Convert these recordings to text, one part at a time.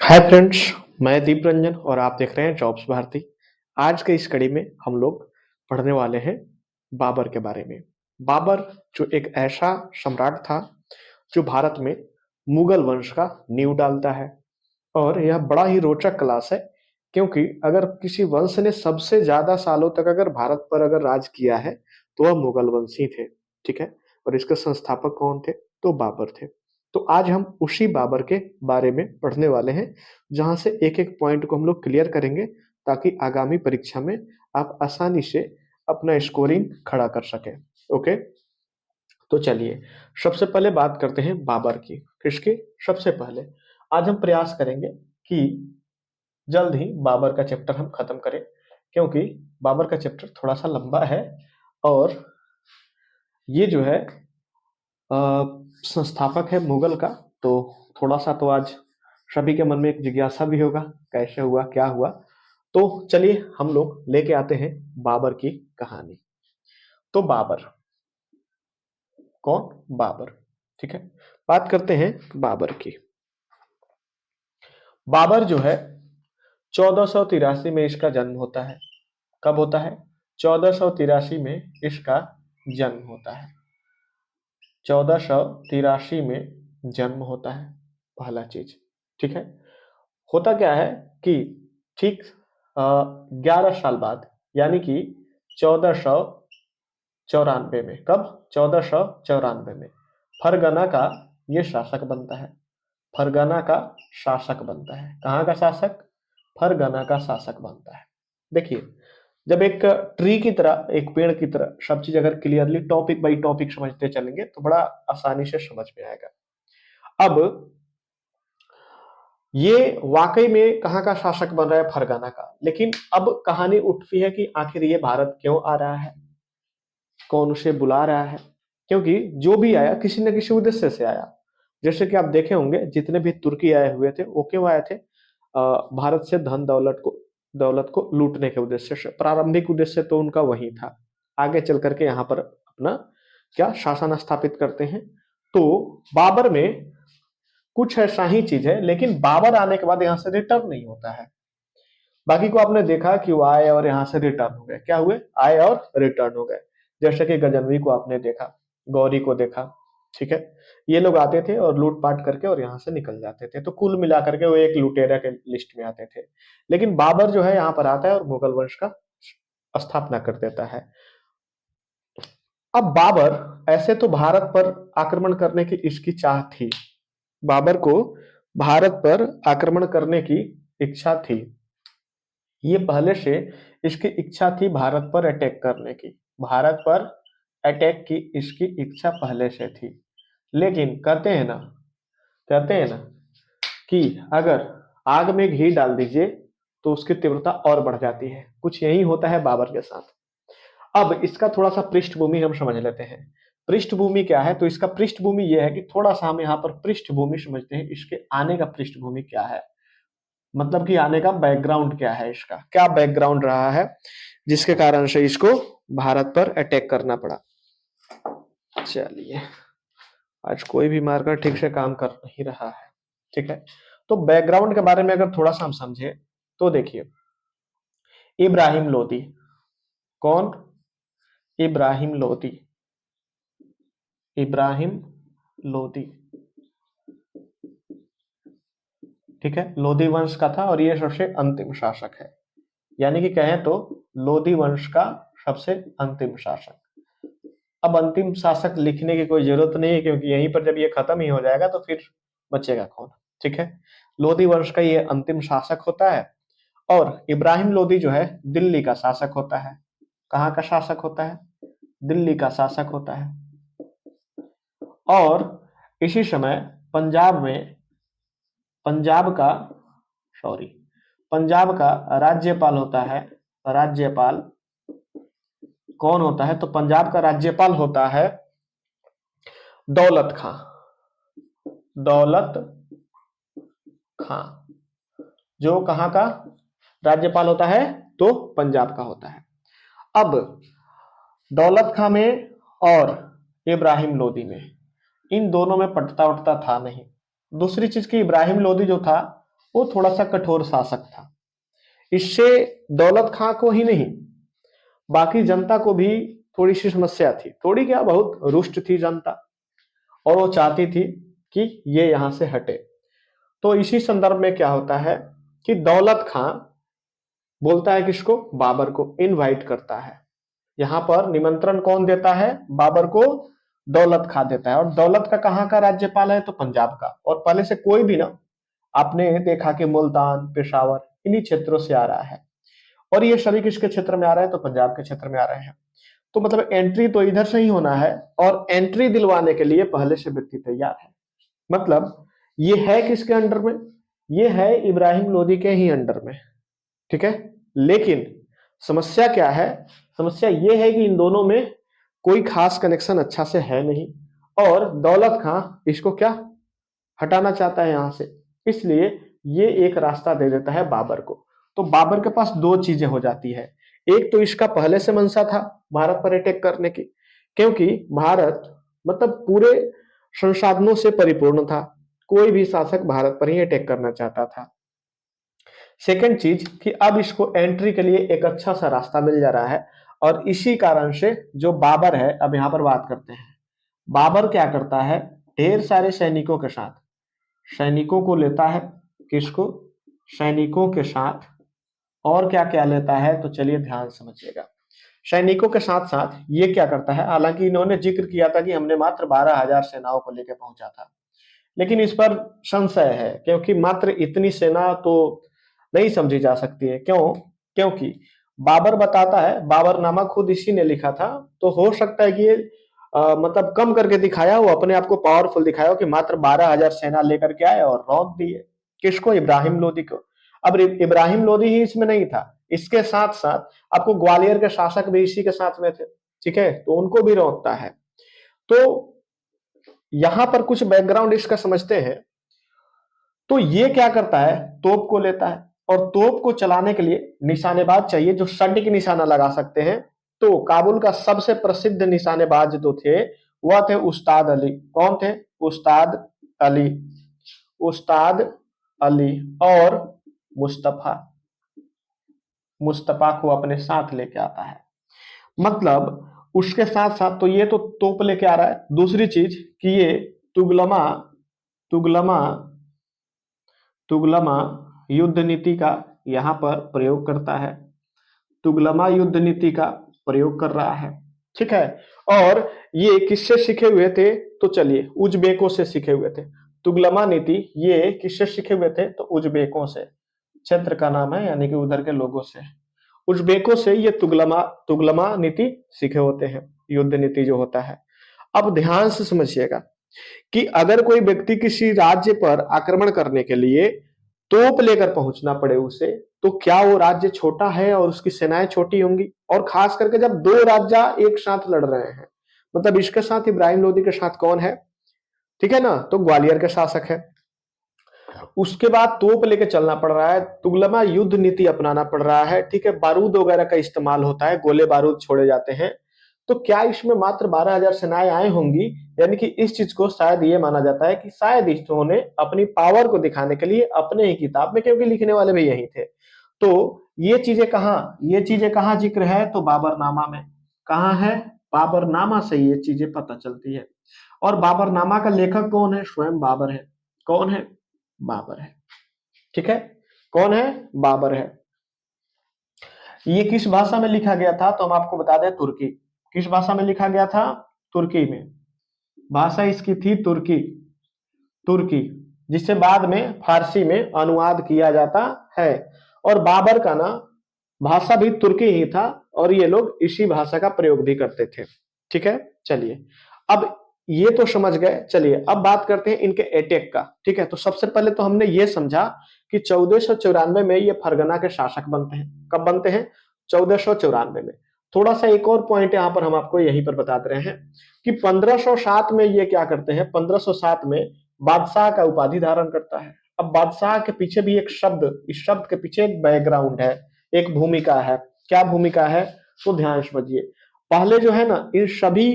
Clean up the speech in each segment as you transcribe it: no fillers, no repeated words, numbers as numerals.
Hi friends, मैं दीप रंजन और आप देख रहे हैं जॉब्स भारती। आज के इस कड़ी में हम लोग पढ़ने वाले हैं बाबर के बारे में। बाबर जो एक ऐसा सम्राट था जो भारत में मुगल वंश का नींव डालता है। और यह बड़ा ही रोचक क्लास है, क्योंकि अगर किसी वंश ने सबसे ज्यादा सालों तक अगर भारत पर अगर राज किया है तो वह मुगल वंशी थे। ठीक है। और इसके संस्थापक कौन थे? तो बाबर थे। तो आज हम उसी बाबर के बारे में पढ़ने वाले हैं, जहां से एक एक पॉइंट को हम लोग क्लियर करेंगे, ताकि आगामी परीक्षा में आप आसानी से अपना स्कोरिंग खड़ा कर सकें। ओके। तो चलिए, सबसे पहले बात करते हैं बाबर की। किसकी? सबसे पहले आज हम प्रयास करेंगे कि जल्द ही बाबर का चैप्टर हम खत्म करें, क्योंकि बाबर का चैप्टर थोड़ा सा लंबा है। और ये जो है अ, संस्थापक है मुगल का। तो थोड़ा सा तो आज सभी के मन में एक जिज्ञासा भी होगा, कैसे हुआ, क्या हुआ। तो चलिए हम लोग लेके आते हैं बाबर की कहानी। तो बाबर कौन? बाबर। ठीक है। बात करते हैं बाबर की। बाबर जो है 1483 में इसका जन्म होता है। कब होता है? 1483 में इसका जन्म होता है। 1483 में जन्म होता है, पहला चीज। ठीक है। होता क्या है कि ठीक 11 साल बाद, यानी कि 1494 में, कब? 1494 में फरगना का ये शासक बनता है। फरगना का शासक बनता है। कहाँ का शासक? फरगना का शासक बनता है। देखिए, जब एक ट्री की तरह, एक पेड़ की तरह सब चीज अगर क्लियरली टॉपिक बाई टॉपिक समझते चलेंगे तो बड़ा आसानी से समझ में आएगा। अब ये वाकई में कहाँ का शासक बन रहा है? फरगना का। लेकिन अब कहानी उठती है कि आखिर ये भारत क्यों आ रहा है, कौन उसे बुला रहा है। क्योंकि जो भी आया किसी न किसी उद्देश्य से आया। जैसे कि आप देखे होंगे, जितने भी तुर्की आए हुए थे वो क्यों आए थे? भारत से धन दौलत को लूटने के उद्देश्य से। प्रारंभिक उद्देश्य तो उनका वही था। आगे चल करके यहाँ पर अपना क्या शासन स्थापित करते हैं। तो बाबर में कुछ ऐसा ही चीज है, लेकिन बाबर आने के बाद यहाँ से रिटर्न नहीं होता है। बाकी को आपने देखा कि वो आए और यहाँ से रिटर्न हो गए। क्या हुए? आए और रिटर्न हो गए। जैसे कि गजनवी को आपने देखा, गौरी को देखा। ठीक है। ये लोग आते थे और लूटपाट करके और यहाँ से निकल जाते थे। तो कुल मिलाकर के वो एक लुटेरा के लिस्ट में आते थे। लेकिन बाबर जो है यहाँ पर आता है और मुगल वंश का स्थापना कर देता है। अब बाबर, ऐसे तो भारत पर आक्रमण करने की इसकी चाह थी। बाबर को भारत पर आक्रमण करने की इच्छा थी। ये पहले से इसकी इच्छा थी भारत पर अटैक करने की। भारत पर अटैक की इसकी इच्छा पहले से थी। लेकिन कहते हैं ना कि अगर आग में घी डाल दीजिए तो उसकी तीव्रता और बढ़ जाती है। कुछ यही होता है बाबर के साथ। अब इसका थोड़ा सा पृष्ठभूमि हम समझ लेते हैं। पृष्ठभूमि क्या है? तो इसका पृष्ठभूमि यह है कि थोड़ा सा हम यहाँ पर पृष्ठभूमि समझते हैं, इसके आने का पृष्ठभूमि क्या है, मतलब कि आने का बैकग्राउंड क्या है, इसका क्या बैकग्राउंड रहा है जिसके कारण से इसको भारत पर अटैक करना पड़ा। चलिए, आज कोई भी मार्कर ठीक से काम कर नहीं रहा है। ठीक है। तो बैकग्राउंड के बारे में अगर थोड़ा सा हम समझे तो देखिए, इब्राहिम लोदी। कौन? इब्राहिम लोदी। इब्राहिम लोदी। ठीक है। लोदी वंश का था और ये सबसे अंतिम शासक है। यानी कि कहें तो लोदी वंश का सबसे अंतिम शासक। अब अंतिम शासक लिखने की कोई जरूरत नहीं है, क्योंकि यहीं पर जब ये खत्म ही हो जाएगा तो फिर बचेगा कौन। ठीक है। लोदी वंश का ये अंतिम शासक होता है। और इब्राहिम लोदी जो है दिल्ली का शासक होता है। कहाँ का शासक होता है? दिल्ली का शासक होता है। और इसी समय पंजाब में, पंजाब का सॉरी पंजाब का राज्यपाल होता है। राज्यपाल कौन होता है? तो पंजाब का राज्यपाल होता है दौलत खां। दौलत खां जो कहाँ का राज्यपाल होता है? तो पंजाब का होता है। अब दौलत खां में और इब्राहिम लोदी में, इन दोनों में पटता उठता था नहीं। दूसरी चीज की, इब्राहिम लोदी जो था वो थोड़ा सा कठोर शासक था। इससे दौलत खां को ही नहीं, बाकी जनता को भी थोड़ी सी समस्या थी, थोड़ी क्या बहुत रुष्ट थी जनता, और वो चाहती थी कि ये यहां से हटे। तो इसी संदर्भ में क्या होता है कि दौलत खां बोलता है किसको, बाबर को इनवाइट करता है। यहां पर निमंत्रण कौन देता है, बाबर को दौलत खां देता है। और दौलत का कहाँ का राज्यपाल है, तो पंजाब का। और पहले से कोई भी ना, आपने देखा कि मुल्तान, पेशावर, इन्हीं क्षेत्रों से आ रहा है। और ये सभी किसके क्षेत्र में आ रहे हैं, तो पंजाब के क्षेत्र में आ रहे हैं। तो मतलब एंट्री तो इधर से ही होना है, और एंट्री दिलवाने के लिए पहले से व्यक्ति तैयार है। मतलब ये है किसके अंडर में, ये है इब्राहिम लोदी के ही अंडर में, ठीक है। लेकिन समस्या क्या है, समस्या ये है कि इन दोनों में कोई खास कनेक्शन अच्छा से है नहीं, और दौलत खां इसको क्या हटाना चाहता है यहां से, इसलिए ये एक रास्ता दे देता है बाबर को। तो बाबर के पास दो चीजें हो जाती है, एक तो इसका पहले से मंशा था भारत पर अटैक करने की, क्योंकि भारत मतलब पूरे संसाधनों से परिपूर्ण था, कोई भी शासक भारत पर ही अटैक करना चाहता था। सेकंड चीज कि अब इसको एंट्री के लिए एक अच्छा सा रास्ता मिल जा रहा है, और इसी कारण से जो बाबर है, अब यहां पर बात करते हैं, बाबर क्या करता है, ढेर सारे सैनिकों के साथ, सैनिकों को लेता है, किसको, सैनिकों के साथ, और क्या क्या लेता है, तो चलिए ध्यान समझिएगा। सैनिकों के साथ साथ ये क्या करता है, हालांकि इन्होंने जिक्र किया था कि हमने मात्र 12,000 सेनाओं को लेकर पहुंचा था, लेकिन इस पर संशय है, क्योंकि मात्र इतनी सेना तो नहीं समझी जा सकती है। क्यों, क्योंकि बाबर बताता है, बाबरनामा खुद इसी ने लिखा था, तो हो सकता है कि ये मतलब कम करके दिखाया हो, अपने आप को पावरफुल दिखाया हो कि मात्र 12,000 सेना लेकर के आए और रौंद दिए किसको, इब्राहिम लोदी को। अब इब्राहिम लोदी ही इसमें नहीं था, इसके साथ साथ आपको ग्वालियर के शासक भी इसी के साथ में थे, ठीक है, तो उनको भी रौंदता है। तो यहां पर कुछ बैकग्राउंड इसका समझते हैं। तो ये क्या करता है, तोप को लेता है, और तोप को चलाने के लिए निशानेबाज चाहिए जो सटीक निशाना लगा सकते हैं। तो काबुल का सबसे प्रसिद्ध निशानेबाज जो थे वह थे उस्ताद अली। कौन थे, उस्ताद अली, उस्ताद अली और मुस्तफा, मुस्तफा को अपने साथ लेके आता है। मतलब उसके साथ साथ तो ये तो तोप लेके आ रहा है, दूसरी चीज कि ये तुगलमा, तुगलमा तुगलमा युद्ध नीति का यहां पर प्रयोग करता है, तुगलमा युद्ध नीति का प्रयोग कर रहा है, ठीक है। और ये किससे सीखे हुए थे, तो चलिए उज्बेकों से सीखे हुए थे। तुगलमा नीति ये किससे सीखे हुए थे, तो उज्बेकों से, क्षेत्र का नाम है यानी कि उधर के लोगों से, उज्बेकों से ये तुगलमा तुगलमा नीति सीखे होते हैं, युद्ध नीति जो होता है। अब ध्यान से समझिएगा कि अगर कोई व्यक्ति किसी राज्य पर आक्रमण करने के लिए तोप लेकर पहुंचना पड़े उसे, तो क्या वो राज्य छोटा है और उसकी सेनाएं छोटी होंगी, और खास करके जब दो राजा एक साथ लड़ रहे हैं। मतलब इसके साथ इब्राहिम लोदी के साथ कौन है, ठीक है ना, तो ग्वालियर के शासक है। उसके बाद तोप लेके चलना पड़ रहा है, तुगलमा युद्ध नीति अपनाना पड़ रहा है, ठीक है, बारूद वगैरह का इस्तेमाल होता है, गोले बारूद छोड़े जाते हैं। तो क्या इसमें मात्र 12,000 सेनाएं आई होंगी, यानी कि इस चीज को शायद ये माना जाता है कि शायद इन्होंने अपनी पावर को दिखाने के लिए अपने ही किताब में, क्योंकि लिखने वाले भी यही थे, तो ये चीजें कहाँ जिक्र है, तो बाबरनामा में। कहाँ है, बाबरनामा से ये चीजें पता चलती है। और बाबरनामा का लेखक कौन है, स्वयं बाबर है। कौन है, बाबर है, ठीक है, कौन है, बाबर है। ये किस भाषा में लिखा गया था, तो हम आपको बता दें तुर्की। किस भाषा में लिखा गया था, तुर्की में, भाषा इसकी थी तुर्की, तुर्की, जिसे बाद में फारसी में अनुवाद किया जाता है। और बाबर का ना भाषा भी तुर्की ही था, और ये लोग इसी भाषा का प्रयोग भी करते थे, ठीक है। चलिए अब ये तो समझ गए, चलिए अब बात करते हैं इनके अटैक का, ठीक है। तो सबसे पहले तो हमने ये समझा कि 1494 में ये फरगना के शासक बनते हैं। कब बनते हैं, 1494 में। थोड़ा सा एक और पॉइंट यहाँ पर हम आपको यहीं पर बता रहे हैं कि 1507 में ये क्या करते हैं, 1507 में बादशाह का उपाधि धारण करता है। अब बादशाह के पीछे भी एक शब्द, इस शब्द के पीछे एक बैकग्राउंड है, एक भूमिका है। क्या भूमिका है, तो ध्यान समझिए। पहले जो है ना, इन सभी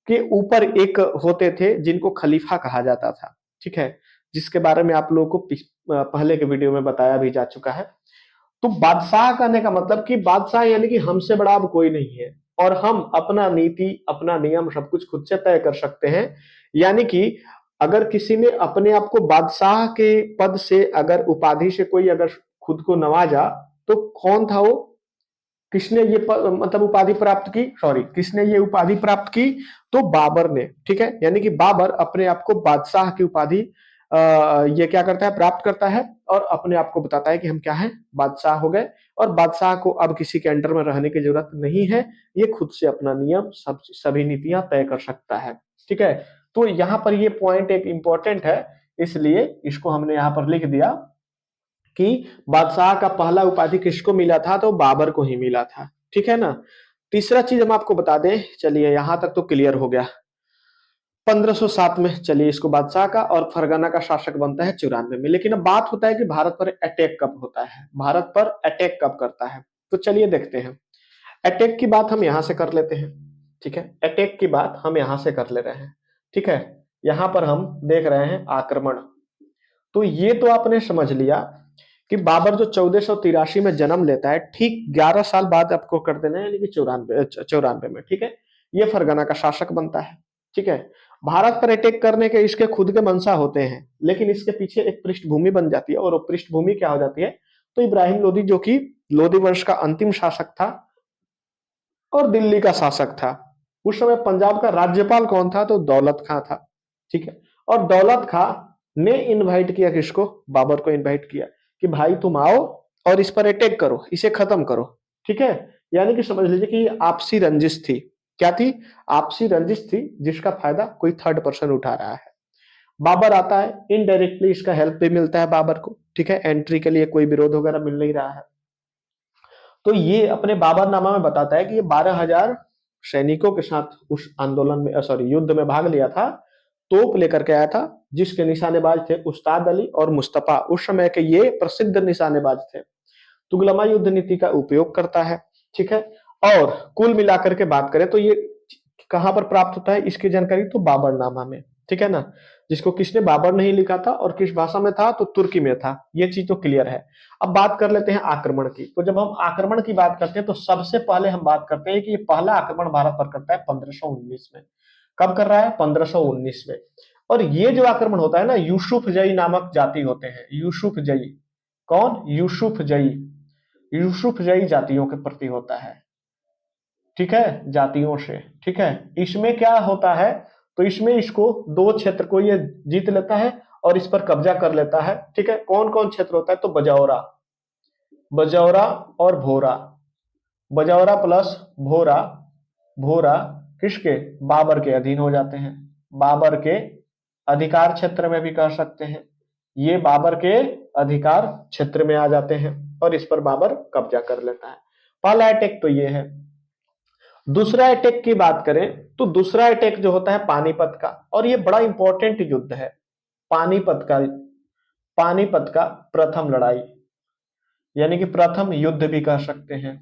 के ऊपर एक होते थे जिनको खलीफा कहा जाता था, ठीक है, जिसके बारे में आप लोगों को पहले के वीडियो में बताया भी जा चुका है। तो बादशाह कहने का मतलब कि बादशाह यानी कि हमसे बड़ा अब कोई नहीं है और हम अपना नीति, अपना नियम सब कुछ खुद से तय कर सकते हैं। यानी कि अगर किसी ने अपने आप को बादशाह के पद से, अगर उपाधि से कोई अगर खुद को नवाजा, तो कौन था वो? किसने ये मतलब उपाधि प्राप्त की? सॉरी, किसने ये उपाधि प्राप्त की? तो बाबर ने। ठीक है, यानी कि बाबर अपने आप को बादशाह की उपाधि ये क्या करता है? प्राप्त करता है और अपने आप को बताता है कि हम क्या है? बादशाह हो गए। और बादशाह को अब किसी के अंडर में रहने की जरूरत नहीं है, ये खुद से अपना नियम सभी नीतियां तय कर सकता है। ठीक है, तो यहाँ पर ये पॉइंट एक इंपॉर्टेंट है, इसलिए इसको हमने यहाँ पर लिख दिया कि बादशाह का पहला उपाधि किसको मिला था? तो बाबर को ही मिला था। ठीक है ना। तीसरा चीज हम आपको बता दें, चलिए यहां तक तो क्लियर हो गया। 1507 में चलिए इसको बादशाह का और फरगना का शासक बनता है 94 में। लेकिन अब बात होता है कि भारत पर अटैक कब होता है, भारत पर अटैक कब करता है। तो चलिए देखते हैं। अटैक की बात हम यहां से कर लेते हैं। ठीक है, अटैक की बात हम यहां से कर ले रहे हैं। ठीक है, यहां पर हम देख रहे हैं आक्रमण। तो ये तो आपने समझ लिया कि बाबर जो 1483 में जन्म लेता है, ठीक 11 साल बाद आपको कर देना है, यानी कि 94 में। ठीक है, ये फरगना का शासक बनता है। ठीक है, भारत पर अटैक करने के इसके खुद के मंशा होते हैं, लेकिन इसके पीछे एक पृष्ठभूमि बन जाती है। और वो पृष्ठभूमि क्या हो जाती है? तो इब्राहिम लोदी, जो कि लोदी वंश का अंतिम शासक था और दिल्ली का शासक था। उस समय पंजाब का राज्यपाल कौन था? तो दौलत खां था। ठीक है, और दौलत खां ने इनवाइट किया किसको? बाबर को इनवाइट किया कि भाई तुम आओ और इस पर अटैक करो, इसे खत्म करो। ठीक है, यानी कि समझ लीजिए कि ये आपसी रंजिश थी। क्या थी? आपसी रंजिश थी, जिसका फायदा कोई थर्ड पर्सन उठा रहा है। बाबर आता है, इनडायरेक्टली इसका हेल्प भी मिलता है बाबर को। ठीक है, एंट्री के लिए कोई विरोध वगैरह मिल नहीं रहा है। तो ये अपने बाबरनामा में बताता है कि ये 12,000 सैनिकों के साथ उस आंदोलन में, सॉरी, युद्ध में भाग लिया था। तोप लेकर के आया था, जिसके निशानेबाज थे उस्ताद अली और मुस्तफा। उस समय के ये प्रसिद्ध निशानेबाज थे। तुगलमा युद्ध नीति का उपयोग करता है। ठीक है, और कुल मिलाकर के बात करें तो ये कहां पर प्राप्त होता है इसकी जानकारी? तो बाबरनामा में। ठीक है ना, जिसको किसने? बाबर ने ही लिखा था। और किस भाषा में था? तो तुर्की में था। ये चीज तो क्लियर है। अब बात कर लेते हैं आक्रमण की। तो जब हम आक्रमण की बात करते हैं तो सबसे पहले हम बात करते हैं कि ये पहला आक्रमण भारत पर करता है 1519 में। कब कर रहा है? 1519 में। और ये जो आक्रमण होता है ना, यूसुफ जई नामक जाति होते हैं। यूसुफ जई, कौन? यूसुफ जई। यूसुफ जई जातियों के प्रति होता है। ठीक है, जातियों से। ठीक है, इसमें क्या होता है? तो इसमें इसको दो क्षेत्र को ये जीत लेता है और इस पर कब्जा कर लेता है। ठीक है, कौन कौन क्षेत्र होता है? तो बजौरा, बजौरा और भोरा। बजौरा प्लस भोरा, भोरा किसके? बाबर के अधीन हो जाते हैं। बाबर के अधिकार क्षेत्र में भी कह सकते हैं। ये बाबर के अधिकार क्षेत्र में आ जाते हैं और इस पर बाबर कब्जा कर लेता है। पहला अटैक तो ये है। दूसरा अटैक की बात करें तो दूसरा अटैक जो होता है पानीपत का, और ये बड़ा इंपॉर्टेंट युद्ध है। पानीपत का, पानीपत का प्रथम लड़ाई, यानी कि प्रथम युद्ध भी कह सकते हैं।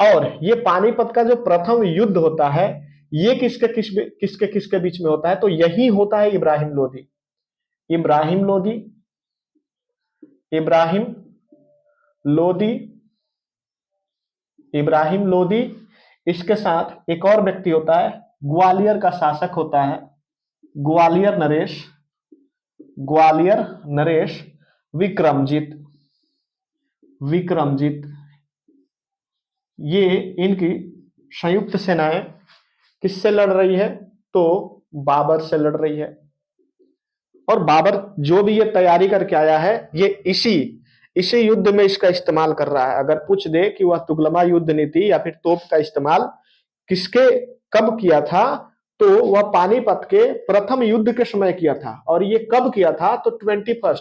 और ये पानीपत का जो प्रथम युद्ध होता है, ये किसके किसके बीच में होता है? तो यही होता है इब्राहिम लोदी, इब्राहिम लोदी, इब्राहिम लोदी, इब्राहिम लोदी। इसके साथ एक और व्यक्ति होता है, ग्वालियर का शासक होता है, ग्वालियर नरेश, ग्वालियर नरेश विक्रमजीत, विक्रमजीत। ये इनकी संयुक्त सेनाएं किससे लड़ रही है? तो बाबर से लड़ रही है। और बाबर जो भी ये तैयारी करके आया है, ये इसी युद्ध में इसका इस्तेमाल कर रहा है। अगर पूछ दे कि वह तुगलमा युद्ध नीति या फिर तोप का इस्तेमाल किसके कब किया था, तो वह पानीपत के प्रथम युद्ध के समय किया था। और ये कब किया था? तो 21